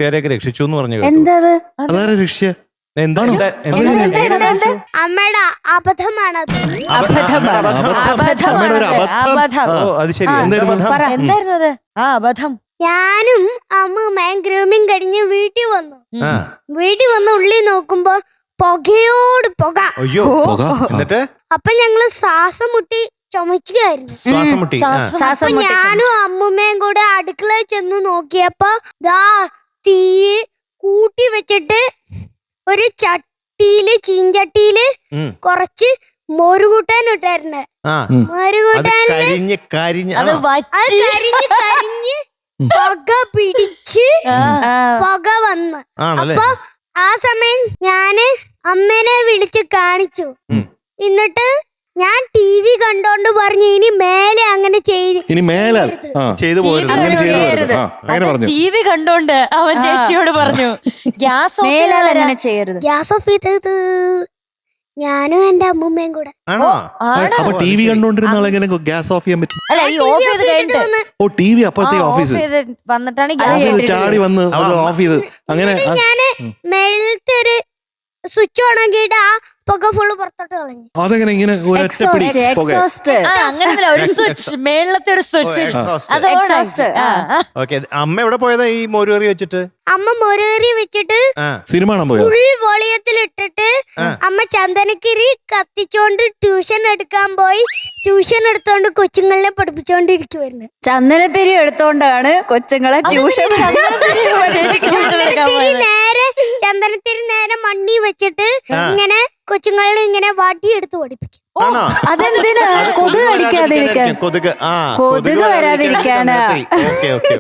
വീട്ടുകാരെയൊക്കെ രക്ഷിച്ചു എന്ന് പറഞ്ഞു കേട്ടു. എന്തത്? അതാരാ രക്ഷ്യ? എന്താണ് അമ്മയുടെ അബദ്ധമാണത്. അമ്മയുടെ ഒരു അബദ്ധം. ഓ അത് ശരി. എന്തായിരുന്നു അത്? ആ അബദ്ധം. ഞാനും അമ്മൂമ്മയും ഗ്രൂമിങ് കഴിഞ്ഞ് വീട്ടിൽ വന്നു. ആ. വീട്ടിൽ വന്ന് ഉള്ളിൽ നോക്കുമ്പോ പുകയോട് പുക. അയ്യോ. പുക. എന്നിട്ട് അപ്പൊ ഞങ്ങള് ശ്വാസം മുട്ടി ചുമക്കുകയായിരുന്നു. ശ്വാസം മുട്ടി. അപ്പൊ ഞാനും അമ്മൂമ്മയും കൂടെ അടുക്കളയിൽ ചെന്ന് നോക്കിയപ്പോ ദാ തീ കൂട്ടി വെച്ചിട്ട് ഒരു ചട്ടിയില് ചീഞ്ചട്ടിയില് കുറച്ച് മോരുകൂട്ടാൻ ഇട്ടായിരുന്നു. മോരുകൂട്ടാനില് അത് കരിഞ്ഞ് പുക പിടിച്ച് പുക വന്ന്. അപ്പൊ ആ സമയം ഞാന് അമ്മേനെ വിളിച്ച് കാണിച്ചു. എന്നിട്ട് ഞാൻ TV കണ്ടോണ്ട് പറഞ്ഞു ഇനി മേലെ അങ്ങനെ ഇനി മേലെ ചെയ്തു പോകരുത്. TV കണ്ടോണ്ട് അവൻ ചേച്ചിയോട് പറഞ്ഞു ഗ്യാസ് അങ്ങനെ ചെയ്യരുത്. ഗ്യാസ് ഓഫ് ചെയ്തത് ഞാനും എന്റെ അമ്മൂമ്മയും കൂടെ. അപ്പൊ TV കണ്ടോണ്ടിരുന്ന ആളെങ്ങനെ ഗ്യാസ് ഓഫ് ചെയ്യാൻ പറ്റും? അല്ല ഈ ഓഫ് ചെയ്ത് കഴിഞ്ഞിട്ട് ഓ TV അപ്പഴത്തേക്ക് ഓഫീസ് വന്നിട്ടാണ് ചാടി വന്ന് അത് ഓഫ് ചെയ്ത് അങ്ങനെ. ഞാന് മേളത്തെ ഒരു സ്വിച്ച് ഓൺ ആക്കിയിട്ട് ആ പുക ഫുള്ള് പുറത്തോട്ട് കളഞ്ഞു. അതെങ്ങനെ ഇങ്ങനെ ഒരൊറ്റപ്പിടി അങ്ങനെ ഒരു സ്വിച്ച് മേളത്തെ ഒരു സ്വിച്ച്. ഓക്കെ. അമ്മ എവിടെ പോയതാ ഈ മോരുകറി വെച്ചിട്ട്? അമ്മ മോരുകറി വെച്ചിട്ട് സിനിമ കാണാൻ പോയോ? ഫുൾ വോളിയത്തിൽ ഇട്ടിട്ട് അമ്മ ചന്ദനക്കിരി കത്തിച്ചോണ്ട് ട്യൂഷൻ എടുക്കാൻ പോയി. ട്യൂഷൻ എടുത്തോണ്ട് കൊച്ചുങ്ങളെ പഠിപ്പിച്ചോണ്ടിരിക്കുവായിരുന്നു. ചന്ദനത്തിരി എടുത്തോണ്ടാണ് കൊച്ചുങ്ങളെ ട്യൂഷൻ ചന്ദനത്തിരി നേരെ മണ്ണി വെച്ചിട്ട് ഇങ്ങനെ കൊച്ചുങ്ങളെ ഇങ്ങനെ വാട്ടിയെടുത്ത് പഠിപ്പിക്കും. അതെന്തിനാ? കൊതുക് അടിക്കാതിരിക്കാൻ. കൊതുക് വരാതിരിക്കാനാ. Okay okay.